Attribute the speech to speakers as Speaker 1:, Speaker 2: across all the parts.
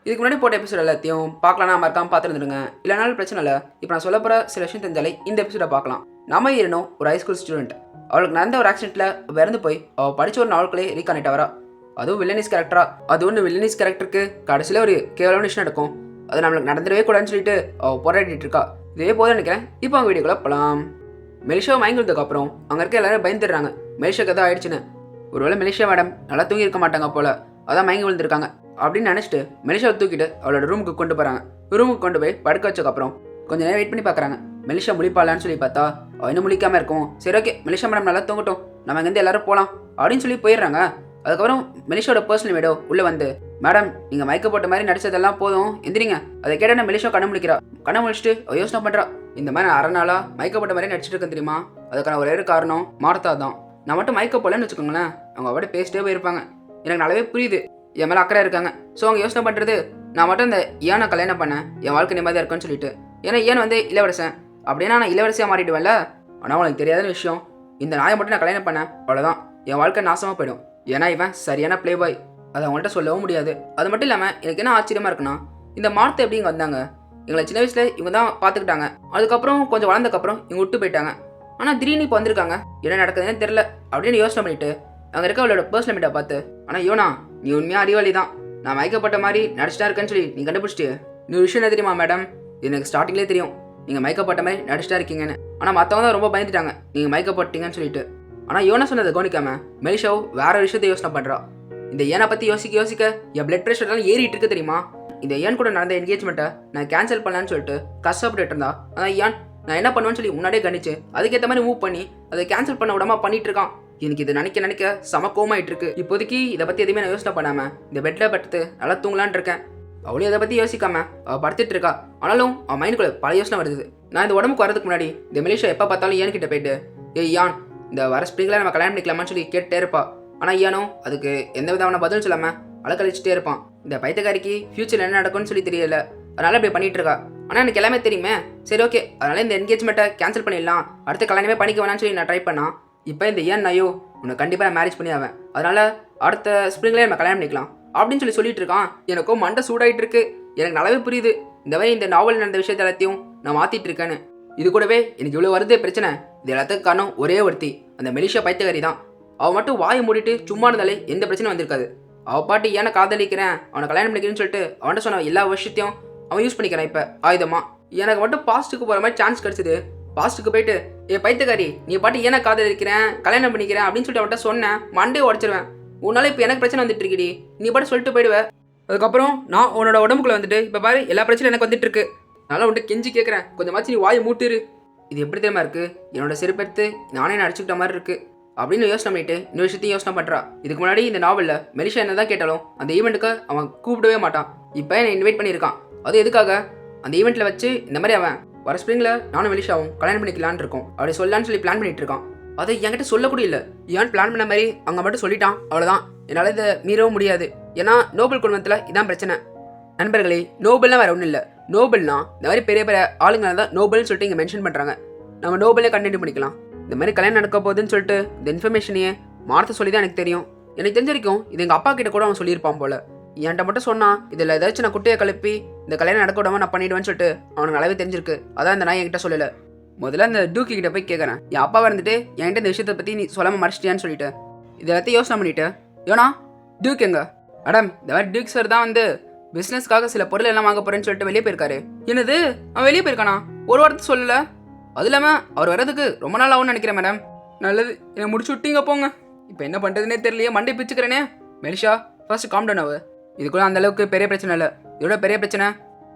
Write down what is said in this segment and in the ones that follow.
Speaker 1: இதுக்கு முன்னாடி போட்ட எபிசோட் எல்லாத்தையும் பார்க்கலாம் மறக்காம பார்த்துருந்துருங்க. இல்லைனாலும் பிரச்சனை இல்லை. இப்போ நான் சொல்ல போகிற சில விஷயம் தெரிஞ்சாலே இந்த எபிசோட பார்க்கலாம். நம்ம ஹீரோனும் ஒரு ஹைஸ்கூல் ஸ்டூடெண்ட். அவளுக்கு நடந்த ஒரு ஆக்சிடென்ட்டில் இறந்து போய் அவள் படித்த ஒரு நாவல்களே ரீகனெக்ட் ஆகிறா. அதுவும் வில்லனிஸ் கேரக்டரா. அது ஒன்று வில்லனிஸ் கேரக்டருக்கு கடைசியில் ஒரு கேவலமான விஷயம் நடக்கும். அது நம்மளுக்கு நடந்துடவே கூடாதுன்னு சொல்லிட்டு அவள் போராடிட்டு இருக்கா. இதே போதும் நினைக்கிறேன். இப்போ அவங்க வீடியோக்குள்ள போகலாம். மெலிஷாவை மயங்கினதுக்கு அப்புறம் அங்கே இருக்க எல்லாரும் பயந்துடுறாங்க. மெலிஷாக்கு எதாவது ஆயிடுச்சுன்னு. ஒருவேளை மெலிஷா மேடம் நல்லா தூங்கி இருக்க மாட்டாங்க போல, அதான் மயங்கி விழுந்திருக்காங்க அப்படின்னு நினச்சிட்டு மெலிஷாவை தூக்கிட்டு அவளோட ரூமுக்கு கொண்டு போகிறாங்க. ரூமுக்கு கொண்டு போய் படுக்க வச்சதுக்கப்புறம் கொஞ்சம் நேரம் வெயிட் பண்ணி பார்க்குறாங்க. மெலிஷா முழிப்பாளான்னு சொல்லி பார்த்தா அவள் இன்னும் முழிக்காமல் இருக்கும். சரி ஓகே, மெலிஷா மேடம் நல்லா தூங்கட்டும், நம்ம இங்கேருந்து எல்லாரும் போகலாம் அப்படின்னு சொல்லி போயிடுறாங்க. அதுக்கப்புறம் மெலிஷாவோட பர்சனல் வீடோ உள்ளே வந்து, மேடம் நீங்கள் மயக்க போட்ட மாதிரி நடிச்சதெல்லாம் போதும், எந்திரிங்க. அதை கேட்டால் மெலிஷா கண்ணை முழிக்கிறா. கண்ணை முழிச்சிட்டு யோசனை பண்ணுறா, இந்த மாதிரி அரை நாளாக மயக்கப்பட்ட மாதிரி நடிச்சிட்டு இருக்கேன் தெரியுமா. அதுக்கான ஒரே ஒரு காரணம் மார்த்தா தான். நான் மட்டும் மயக்க போலன்னு வச்சுக்கோங்களேன், அவங்க அவட பேசிட்டே போயிருப்பாங்க. எனக்கு நல்லாவே புரியுது, என் மேலே அக்கறை இருக்காங்க. ஸோ அவங்க யோசனை பண்ணுறது, நான் மட்டும் இந்த ஏனை கல்யாணம் பண்ணேன் என் வாழ்க்கை நிம்மதியாக இருக்குன்னு சொல்லிட்டு. ஏன்னா ஏன் இளவரசன் அப்படின்னா நான் இளவரசியாக மாறிடுவேன்ல. ஆனால் உனக்கு தெரியாத விஷயம், இந்த நாயை மட்டும் நான் கல்யாணம் பண்ணேன் அவ்வளோதான், என் வாழ்க்கை நாசமாக போயிடும். ஏன்னா இவன் சரியான பிளே பாய், அதை அவங்கள்ட்ட சொல்லவும் முடியாது. அது மட்டும் இல்லாமல் எனக்கு என்ன ஆச்சரியமாக இருக்குன்னா, இந்த மார்த்தை எப்படி இங்கே வந்தாங்க, எங்களை சின்ன வயசில் இவங்க தான் பார்த்துக்கிட்டாங்க. அதுக்கப்புறம் கொஞ்சம் வளர்ந்தக்கப்புறம் இவங்க விட்டு போயிட்டாங்க. ஆனால் திடீர்னு இப்போ வந்திருக்காங்க, என்ன நடக்குதுன்னு தெரில அப்படின்னு யோசனை பண்ணிட்டு அங்கே இருக்க அவளோட பர்சனல் மீட்டை பார்த்து, ஆனால் யோனா நீ உண்மையாக அறிவாளி தான், நான் மயக்கப்பட்ட மாதிரி நடிச்சிட்டா இருக்கேன்னு சொல்லி நீ கண்டுபிடிச்சிட்டு. இன்னொரு விஷயம் என்ன தெரியுமா மேடம், எனக்கு ஸ்டார்டிங்லேயே தெரியும் நீங்கள் மயக்கப்பட்ட மாதிரி நடிச்சிட்டா இருக்கீங்கன்னு. ஆனால் மற்றவங்க தான் ரொம்ப பயந்துட்டாங்க நீங்கள் மயக்கப்பட்டீங்கன்னு சொல்லிட்டு. ஆனால் யோனா சொன்னதை கவனிக்காம மெலிஷாவும் வேற விஷயத்தை யோசனை பண்ணுறா. இந்த ஏனை பற்றி யோசிக்க என் பிளட் ப்ரெஷர்லாம் ஏறிட்டு இருக்கு தெரியுமா. இந்த ஏன் கூட நடந்த என்கேஜ்மெண்ட்டை நான் கேன்சல் பண்ணலான்னு சொல்லிட்டு கஷ்டப்பட்டு இருந்தா. அதான் ஏன் நான் என்ன பண்ணுவேன்னு சொல்லி முன்னாடியே கணிச்சு அதுக்கேற்ற மாதிரி மூவ் பண்ணி அதை கேன்சல் பண்ண விடாம பண்ணிட்டு இருக்கான். எனக்கு இது நினைக்க சமக்கோமாயிட்டு இருக்கு. இப்போதைக்கு இதை பற்றி எதுவுமே நான் யோசனை பண்ணாமல் இந்த பெட்டில் படுத்து நல்லா தூங்கலான் இருக்கேன். அவளையும் அதை பற்றி யோசிக்காம அவள் படுத்துட்டு இருக்கா. ஆனாலும் அவன் மைண்டுக்குள்ள பல யோசனை வருது. நான் இந்த உடம்புக்கு வரதுக்கு முன்னாடி இந்த மெலிஷா எப்போ பார்த்தாலும் ஏன் கிட்ட போயிட்டு, யான் இந்த வர ஸ்ப்ரிங்கில் நம்ம கல்யாணம் பண்ணிக்கலாமான்னு சொல்லி கேட்டுட்டே இருப்பா. ஆனால் ஏனோ அதுக்கு எந்த விதமான பதிலும் சொல்லாமல் அலக்கழிச்சிட்டே இருப்பான். இந்த பைத்தியக்காரிக்கு ஃபியூச்சர் என்ன நடக்கும்னு சொல்லி தெரியல, அதனால இப்படி பண்ணிட்டு இருக்கா. ஆனால் எனக்கு எல்லாமே தெரியுமே. சரி ஓகே, அதனால இந்த என்கேஜ்மெண்ட்டை கேன்சல் பண்ணிடலாம், அடுத்த கல்யாணமே பண்ணிக்க வேணாம்னு சொல்லி நான் ட்ரை பண்ணான். இப்போ இந்த ஏன் நாயோ உன்னை கண்டிப்பாக நான் மேரேஜ் பண்ணி ஆவேன், அதனால அடுத்த ஸ்ப்ரிங்லேயே நம்ம கல்யாணம் பண்ணிக்கலாம் அப்படின்னு சொல்லிட்டு இருக்கான். எனக்கும் மண்டை சூடாயிட்டு இருக்கு. எனக்கு நல்லாவே புரியுது இந்த மாதிரி இந்த நாவல் நடந்த விஷயத்த எல்லாத்தையும் நான் மாற்றிட்டு இருக்கேன்னு. இது கூடவே எனக்கு இவ்வளோ வருது பிரச்சனை, இது எல்லாத்துக்கும் காரணம் ஒரே ஒருத்தி, அந்த மெலிஷா பைத்தியக்காரி தான். அவன் மட்டும் வாயை மூடிட்டு சும்மா இருந்தாலே எந்த பிரச்சனையும் வந்திருக்காது. அவள் பாட்டு ஏன்னா காதலிக்கிறேன் அவனை கல்யாணம் பண்ணிக்கிறேன்னு சொல்லிட்டு அவன்கிட்ட சொன்ன எல்லா விஷயத்தையும் அவன் யூஸ் பண்ணிக்கிறான். இப்போ ஆயுதமா எனக்கு மட்டும் பாஸ்ட்டுக்கு போகிற மாதிரி சான்ஸ் கிடச்சிது. பாஸ்ட்டுக்கு போயிட்டு பைத்தியக்காரி நீ பாட்டு ஏன்னா காதலிக்கிறேன் கல்யாணம் பண்ணிக்கிறேன் அப்படின்னு சொல்லிட்டு அவன்கிட்ட சொன்னேன், மண்டே உடச்சிருவேன். உன்னால இப்போ எனக்கு பிரச்சனை வந்துட்டு இருக்குடி, நீ பாட்டு சொல்லிட்டு போயிடுவேன். அதுக்கப்புறம் நான் உன்னோட உடம்புக்குள்ள வந்துட்டு இப்போ பாரு எல்லா பிரச்சனையும் எனக்கு வந்துட்டு இருக்கு. அதனால உன்ட்டு கெஞ்சி கேட்குறேன், கொஞ்சமாச்சு நீ வாயை மூட்டுரு. இது எப்படி தெரியுமா இருக்கு, என்னோட செருப்பெடுத்து நானே நடிச்சுக்கிட்ட மாதிரி இருக்கு அப்படின்னு யோசனை பண்ணிட்டு இந்த விஷயத்தையும் யோசனை பண்ணுறா. இதுக்கு முன்னாடி இந்த நாவலில் மெலிஷா என்ன தான் கேட்டாலும் அந்த ஈவெண்ட்டுக்கு அவன் கூப்பிடவே மாட்டான். இப்போ என்னை இன்வைட் பண்ணியிருக்கான். அது எதுக்காக, அந்த ஈவெண்ட்டில் வச்சு இந்த மாதிரி அவன் வர ஸ்ப்ரிங்கில் நானும் மெலிஷாவும் கல்யாணம் பண்ணிக்கலான்னு இருக்கோம் அப்படி சொல்லலான்னு சொல்லி பிளான் பண்ணிட்டு இருக்கான். அதை என்கிட்ட சொல்லக்கூட இல்லை. ஏன் பிளான் பண்ண மாதிரி அவங்க மட்டும் சொல்லிட்டான், அவ்வளோதான். என்னால் இதை மீறவும் முடியாது. ஏன்னா நோபல் குடும்பத்தில் இதான் பிரச்சனை. நண்பர்களே, நோபல்னால் வேறு ஒன்றும் இல்லை. நோபல்னா இந்த மாதிரி பெரிய பெரிய ஆளுங்களை தான் நோபல்னு சொல்லிட்டு இங்கே மென்ஷன் பண்ணுறாங்க. நம்ம நோபலே கண்டினியூ பண்ணிக்கலாம். இந்த மாதிரி கல்யாணம் நடக்க போகுதுன்னு சொல்லிட்டு இந்த இன்ஃபர்மேஷனையே மார்த்த சொல்லி தான் எனக்கு தெரியும். எனக்கு தெரிஞ்ச வரைக்கும் இது எங்கள் அப்பா கிட்ட கூட அவன் சொல்லியிருப்பான் போல. என்கிட்ட மட்டும் சொன்னான், இதில் ஏதாச்சும் நான் குட்டையை கலப்பி இந்த கல்யாணம் நடக்க விடாமல் நான் பண்ணிவிடுவேன்னு சொல்லிட்டு அவனுக்கு நல்லாவே தெரிஞ்சிருக்கு. அதான் இந்த நான் என்கிட்ட சொல்லலை. முதல்ல அந்த டூக்கி கிட்ட போய் கேட்குறேன், என் அப்பா வந்துட்டு என்கிட்ட இந்த விஷயத்தை பற்றி நீ சொல்லாமல் மறைச்சிட்டியான்னு சொல்லிட்டு இது எல்லாத்தையும் யோசனை பண்ணிட்டு, யோனா டியூக் எங்க மேடம், இந்த மாதிரி டியூக் சார் தான் பிஸ்னஸ்க்காக சில பொருள் எல்லாம் வாங்க போறேன்னு சொல்லிட்டு வெளியே போயிருக்காரு. என்னது, அவன் வெளியே போயிருக்கானா? ஒரு வாரத்தை சொல்லல. அது இல்லாமல் அவர் வர்றதுக்கு ரொம்ப நாள் ஆகும்னு நினைக்கிறேன் மேடம். நல்லது, என்னை முடிச்சு விட்டீங்க போங்க. இப்போ என்ன பண்ணுறதுனே தெரியலையே, மண்டை பிச்சுக்கிறேனே. மெலிஷா ஃபர்ஸ்ட் காம் டவுன் ஆகு. இதுக்குள்ள அந்த அளவுக்கு பெரிய பிரச்சனை இல்லை. இதோட பெரிய பிரச்சனை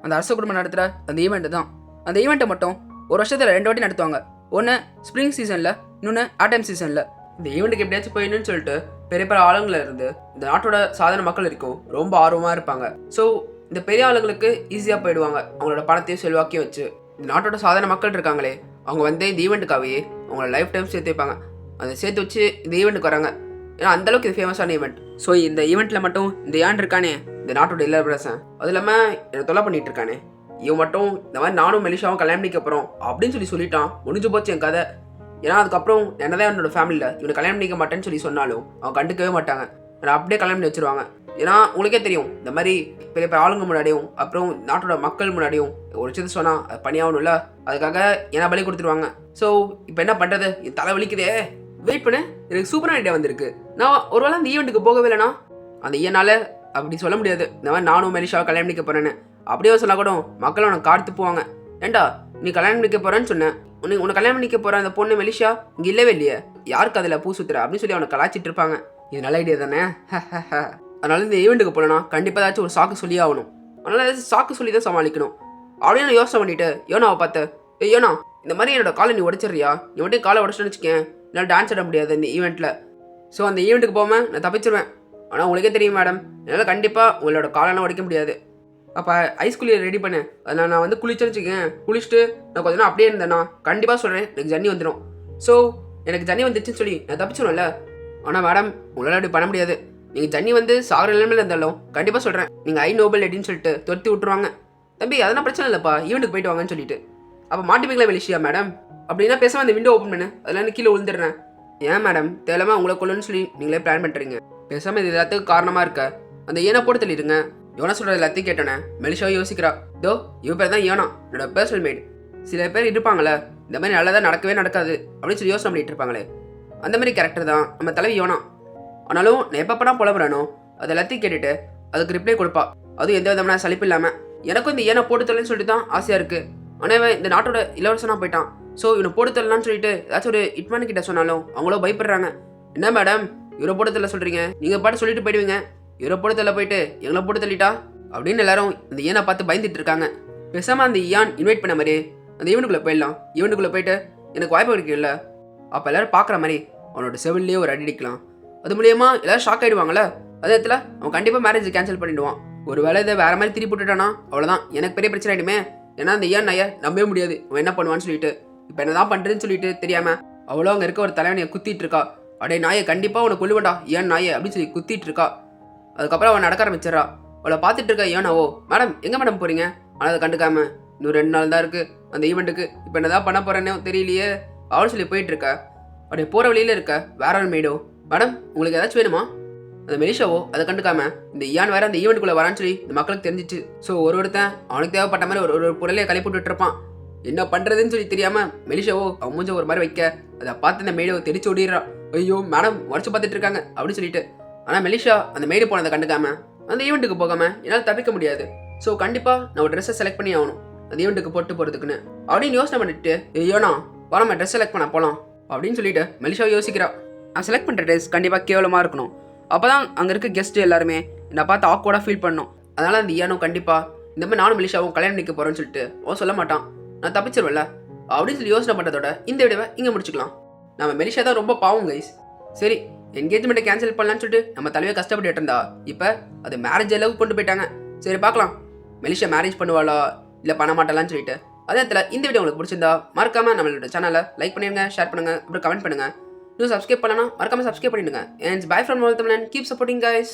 Speaker 1: அந்த அரசு குடும்பம் நடத்துகிற அந்த ஈவெண்ட்டு தான். அந்த ஈவெண்ட்டை மட்டும் ஒரு வருஷத்தில் 2 வாட்டி நடத்துவாங்க. ஒன்று ஸ்ப்ரிங் சீசனில், இன்னொன்று ஆட்டம் சீசனில். இந்த ஈவெண்ட்டுக்கு எப்படியாச்சும் போயிடணும்னு சொல்லிட்டு பெரிய பெரிய ஆளுங்களை இருந்து இந்த நாட்டோட சாதாரண மக்கள் இருக்கும் ரொம்ப ஆர்வமாக இருப்பாங்க. ஸோ இந்த பெரிய ஆளுங்களுக்கு ஈஸியாக போயிடுவாங்க அவங்களோட பணத்தையும் செல்வாக்கையும் வச்சு. இந்த நாட்டோட சாதாரண மக்கள் இருக்காங்களே, அவங்க இந்த ஈவெண்ட்டுக்காகவே அவங்களோட லைஃப் டைம் சேர்த்து வைப்பாங்க. அதை சேர்த்து வச்சு இந்த ஈவெண்ட்டுக்கு வராங்க. ஏன்னா அந்தளவுக்கு இது ஃபேமஸான ஈவெண்ட். ஸோ இந்த ஈவெண்ட்டில் மட்டும் இந்த ஏன் இருக்கானே இந்த நாட்டோட இளவரசன், அது இல்லாமல் என்னை தொலை பண்ணிட்டு இருக்கானே, இவன் மட்டும் இந்த மாதிரி நானும் மெலிஷாவும் கல்யாணம் பண்ணிக்க போகிறோம் அப்படின்னு சொல்லிட்டான். முடிஞ்சு போச்சு என் கதை. ஏன்னா அதுக்கப்புறம் என்னதான் என்னோட ஃபேமிலியில் இவனை கல்யாணம் பண்ணிக்க மாட்டேன்னு சொல்லி சொன்னாலும் அவன் கண்டுக்கவே மாட்டாங்க. நான் அப்படியே கல்யாணம் பண்ணி வச்சிருவாங்க. ஏன்னா உங்களுக்கே தெரியும் இந்த மாதிரி பெரிய பெரிய ஆளுங்க முன்னாடியும் அப்புறம் நாட்டோட மக்கள் முன்னாடியும் ஒரு விஷயத்த சொன்னால் அது பண்ணியாகணும்ல, அதுக்காக ஏன்னா பலி கொடுத்துருவாங்க. ஸோ இப்போ என்ன பண்ணுறது, என் தலை வலிக்குதே. வெயிட் பண்ணு, எனக்கு சூப்பரான ஐடியா வந்திருக்கு. நான் ஒருவேளை அந்த ஈவெண்ட்டுக்கு போகவே இல்லைனா அந்த ஈயனால் அப்படி சொல்ல முடியாது இந்த மாதிரி நானும் மெலிஷாவை கல்யாணம் பண்ணிக்க போகிறேன்னு. அப்படியே சொன்னால் கூட மக்கள் உனக்கு கார்த்து போவாங்க. ஏண்டா நீ கல்யாணம் பண்ணிக்க போகிறேன்னு சொன்னேன், உன்னை கல்யாணம் பண்ணிக்க போகிற அந்த பொண்ணு மெலிஷா இங்கே இல்லவே இல்லையே, யாருக்கு அதில் பூ சுத்துற அப்படின்னு சொல்லி அவனை கலாச்சிட்டு இருப்பாங்க. இது நல்ல ஐடியா தானே. அதனால இந்த ஈவெண்ட்டுக்கு போகலன்னா கண்டிப்பாக ஏதாச்சும் ஒரு சாக்கு சொல்லி ஆகணும். அதனால ஏதாச்சும் சாக்கு சொல்லி தான் சமாளிக்கணும் அப்படின்னு நான் யோசனை பண்ணிட்டு யோனாவை பார்த்தேன். யோனா, இந்த மாதிரி என்னோட காலை நீ உடைச்சிடுறியா, நீ மட்டும் காலை உடச்சுன்னு வச்சுக்கேன், என்னால் டான்ஸ் ஆட முடியாது இந்த ஈவெண்ட்டில். ஸோ அந்த ஈவெண்ட்டுக்கு போகாமல் நான் தப்பிச்சிருவேன். ஆனால் உங்களுக்கே தெரியும் மேடம், என்னால் கண்டிப்பாக உங்களோட காலெல்லாம் உடைக்க முடியாது. அப்போ ஐஸ் குளியை ரெடி பண்ணு. அதை நான் வந்து குளிச்சேன்னு வச்சுக்கேன், குளிச்சுட்டு நான் கொஞ்சம் நேரம் அப்படியே இருந்தேன்னா கண்டிப்பாக சொல்கிறேன் எனக்கு ஜன்னி வந்துடும். ஸோ எனக்கு ஜன்னி வந்துச்சுன்னு சொல்லி நான் தப்பிச்சிடும்ல. ஆனால் மேடம் உங்களால் அப்படி பண்ண முடியாது. நீங்கள் ஜன்னி வந்து சாகிற நிலைமையில் இருந்தாலும் கண்டிப்பாக சொல்கிறேன் நீங்கள் ஐ நோபல் அப்படின்னு சொல்லிட்டு துரத்தி விட்டுருவாங்க. தம்பி அதெல்லாம் பிரச்சனை இல்லைப்பா, ஈவெண்ட்டுக்கு போயிட்டு வாங்கன்னு சொல்லிட்டு. அப்போ மாட்டிப்பீங்களா மெலிஷியா மேடம் அப்படின்னா பேசாமல் அந்த விண்டோ ஓப்பன் பண்ணு, அதெல்லாம் கீழே விழுந்துடுறேன். ஏன் மேடம் தேவையில்லாம உங்களை கொள்ளுன்னு சொல்லி நீங்களே பிளான் பண்ணுறீங்க. பேசாமல் இது எல்லாத்துக்கும் காரணமாக இருக்க அந்த ஏனை போட்டு தள்ளிடுங்க. யோனா சொல்கிறது எல்லாத்தையும் கேட்டோன்னே மெலிஷாவை யோசிக்கிறா. தோ இவ பேர் தான் யோனா, என்னோட பர்சனல் மேட். சில பேர் இருப்பாங்களே இந்த மாதிரி நல்லதாக நடக்கவே நடக்காது அப்படின்னு சொல்லி யோசனை பண்ணிட்டு இருப்பாங்களே, அந்த மாதிரி கேரக்டர் தான் நம்ம தலைவி யோனா. ஆனாலும் நான் எப்பப்படா புலம்புறானோ அது எல்லாத்தையும் கேட்டுட்டு அதுக்கு ரிப்ளை கொடுப்பா. அதுவும் எந்த விதமான சலிப்பு இல்லாமல். எனக்கும் இந்த ஏனை போட்டு தரலன்னு சொல்லிட்டு தான் ஆசையாக இருக்குது. ஆனால் இவன் இந்த நாட்டோட இளவரசனாக போயிட்டான். ஸோ இவனை போட்டு தரலான்னு சொல்லிட்டு ஏதாச்சும் ஒரு இட்மானு கிட்ட சொன்னாலும் அவங்களோ பயப்படுறாங்க. என்ன மேடம் இவரை போட்டு தரல சொல்கிறீங்க, நீங்கள் பாட்டு சொல்லிட்டு போயிடுவீங்க, இவரை போட்டு தரல போயிட்டு எங்களை போட்டு தள்ளிட்டா அப்படின்னு எல்லாரும் இந்த ஏனை பார்த்து பயந்துட்டு இருக்காங்க. பேசாமல் அந்த ஈயான் இன்வைட் பண்ண மாதிரி அந்த ஈவெண்ட்டுக்குள்ளே போயிடலாம். ஈவெண்ட்டுக்குள்ளே போயிட்டு எனக்கு வாய்ப்பு கிடைக்கல, அப்போ எல்லோரும் பார்க்குற மாதிரி அவனோட செவிலே ஒரு அடி அடிக்கலாம். அது மூலியமா எல்லாரும் ஷாக் ஆகிடுவாங்கல்ல. அதே இடத்துல அவன் கண்டிப்பாக மேரேஜ் கேன்சல் பண்ணிடுவான். ஒரு வேலை இதை வேறு மாதிரி திருப்பி போட்டுட்டானா அவ்வளோதான், எனக்கு பெரிய பிரச்சனை ஆகிடுமே. ஏன்னா அந்த ஏன் நையா நம்பவே முடியாது அவன் என்ன பண்ணுவான்னு சொல்லிட்டு. இப்போ என்ன தான் பண்ணுறதுன்னு சொல்லிட்டு தெரியாமல் அவ்வளோ அங்கே இருக்க ஒரு தலைவனையை குத்திட்டு இருக்கா. அப்படியே நாயை கண்டிப்பாக அவனை கொல்லுவேண்டா ஏன் நாயை அப்படின்னு சொல்லி குத்திட்டு இருக்கா. அதுக்கப்புறம் அவன் நடக்க ஆரம்பிச்சிடறா. அவளை பார்த்துட்டு இருக்கா ஏனாவோ, மேடம் எங்கே மேடம் போகிறீங்க, ஆனால் அதை கண்டுக்காம இன்னும் 2 நாள் தான் இருக்குது அந்த ஈவெண்ட்டுக்கு, இப்போ என்ன தான் பண்ண போகிறேன்னு தெரியலையே அவள் சொல்லி போயிட்டு இருக்கா. அப்படியே போகிற வழியில் இருக்க வேற ஒரு மேடோ, மேடம் உங்களுக்கு ஏதாச்சும் வேணுமா. அந்த மெலிஷாவோ அதை கண்டுக்காம இந்த ஈயான் வேற அந்த ஈவெண்ட்டுக்குள்ளே வரான்னு சொல்லி இந்த மக்களுக்கு தெரிஞ்சிச்சு. ஸோ ஒருத்தன் அவனுக்கு தேவைப்பட்ட மாதிரி ஒரு பொருளையை கலை போட்டுட்டு இருப்பான். என்ன பண்ணுறதுன்னு சொல்லி தெரியாமல் மெலிஷாவோ அவன் மூஞ்ச ஒரு மாதிரி வைக்க அதை பார்த்து அந்த மேடோ தெரிச்சு ஓடிடுறான். ஐயோ மேடம் உடச்சு பார்த்துட்டு இருக்காங்க அப்படின்னு சொல்லிட்டு. ஆனால் மெலிஷா அந்த மேடு போனதை கண்டுக்காம அந்த ஈவெண்ட்டுக்கு போகாம என்னால் தப்பிக்க முடியாது. ஸோ கண்டிப்பாக நான் ஒரு ட்ரெஸ்ஸை செலக்ட் பண்ணி ஆகணும் அந்த ஈவெண்ட்டுக்கு போட்டு போகிறதுக்குன்னு அப்படின்னு யோசனை பண்ணிட்டு, ஐயோண்ணா வராம ட்ரெஸ் செலக்ட் பண்ண போகலாம் அப்படின்னு சொல்லிட்டு மெலிஷா யோசிக்கிறா. நான் செலக்ட் பண்ணுற ட்ரெஸ் கண்டிப்பாக கேவலமாக இருக்கணும், அப்போ தான் அங்கே இருக்க கெஸ்ட்டு எல்லாருமே என்னை பார்த்து ஆக்வர்டாக ஃபீல் பண்ணணும். அதனால் அந்த ஈயானும் கண்டிப்பாக இந்த மாதிரி நானும் மெலிஷாவும் கல்யாணம் நிற்க போகிறேன்னு சொல்லிட்டு அவன் சொல்ல மாட்டான், நான் தப்பிச்சிருவேன்ல அப்படின்னு சொல்லி யோசனை பண்ணுறதோட இந்த விடவை இங்கே முடிச்சுக்கலாம். நம்ம மெலிஷா தான் ரொம்ப பாவம் கைஸ். சரி என்கேஜ்மெண்ட்டை கேன்சல் பண்ணலான்னு சொல்லிட்டு நம்ம தலையை கஷ்டப்பட்டு இருந்தா இப்போ அது மேரேஜ் அளவுக்கு கொண்டு போயிட்டாங்க. சரி பார்க்கலாம் மெலிஷா மேரேஜ் பண்ணுவாளா இல்லை பண்ண மாட்டாளான்னு சொல்லிட்டு. அதே இடத்துல இந்த வீடியோ உங்களுக்கு பிடிச்சிருந்தா மறக்காம நம்மளோட சேனலை லைக் பண்ணுங்க, ஷேர் பண்ணுங்க, அப்புறம் கமெண்ட் பண்ணுங்க. இன்னும் சப்ஸ்கிரைப் பண்ணனா மறக்காம சப்ஸ்கிரைப் பண்ணிடுங்க. அண்ட் பை ஃப்ரம் தமிழன், கீப் சப்போர்ட்டிங் கைஸ்.